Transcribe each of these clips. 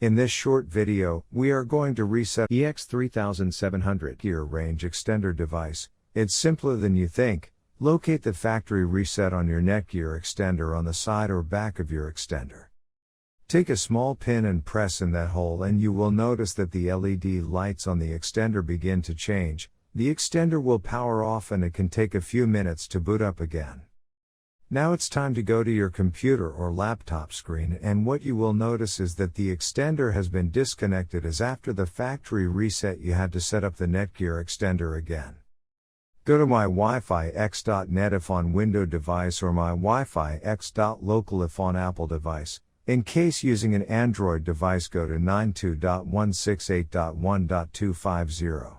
In this short video, we are going to reset EX3700 Netgear Range Extender device. It's simpler than you think. Locate the factory reset on your Netgear extender on the side or back of your extender. Take a small pin and press in that hole and you will notice that the LED lights on the extender begin to change. The extender will power off and it can take a few minutes to boot up again. Now it's time to go to your computer or laptop screen, and what you will notice is that the extender has been disconnected, as after the factory reset you had to set up the Netgear extender again. Go to my Wi-Fi X.net if on Windows device or my Wi-Fi X.local if on Apple device. In case using an Android device, go to 92.168.1.250.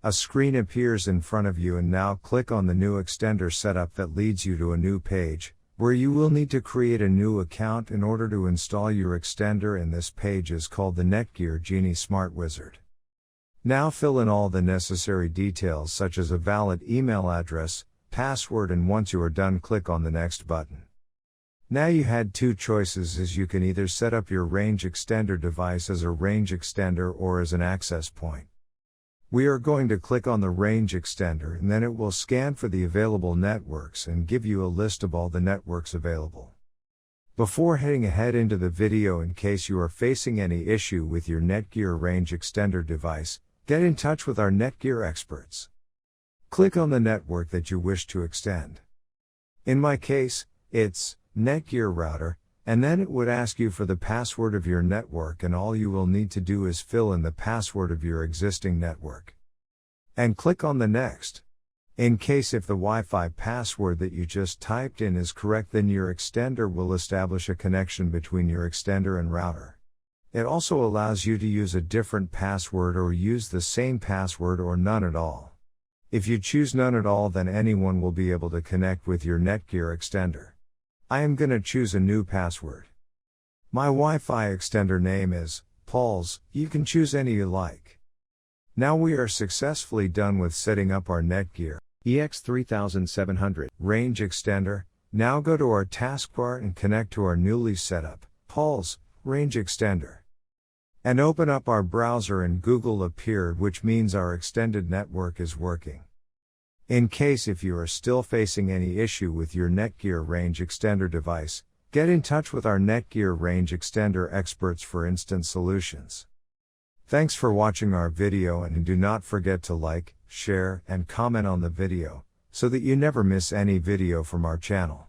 A screen appears in front of you, and now click on the new extender setup that leads you to a new page, where you will need to create a new account in order to install your extender, and this page is called the Netgear Genie Smart Wizard. Now fill in all the necessary details such as a valid email address, password, and once you are done, click on the next button. Now you had two choices, as you can either set up your range extender device as a range extender or as an access point. We are going to click on the range extender, and then it will scan for the available networks and give you a list of all the networks available. Before heading ahead into the video, in case you are facing any issue with your Netgear range extender device, get in touch with our Netgear experts. Click on the network that you wish to extend. In my case, it's Netgear router, and then it would ask you for the password of your network, and all you will need to do is fill in the password of your existing network. And click on the next. In case if the Wi-Fi password that you just typed in is correct, then your extender will establish a connection between your extender and router. It also allows you to use a different password or use the same password or none at all. If you choose none at all, then anyone will be able to connect with your Netgear extender. I am gonna choose a new password. My Wi-Fi extender name is Paul's. You can choose any you like. Now we are successfully done with setting up our Netgear EX3700 range extender. Now go to our taskbar and connect to our newly set up Paul's range extender. And open up our browser, and Google appeared, which means our extended network is working. In case if you are still facing any issue with your Netgear range extender device, get in touch with our Netgear range extender experts for instant solutions. Thanks for watching our video, and do not forget to like, share, and comment on the video, so that you never miss any video from our channel.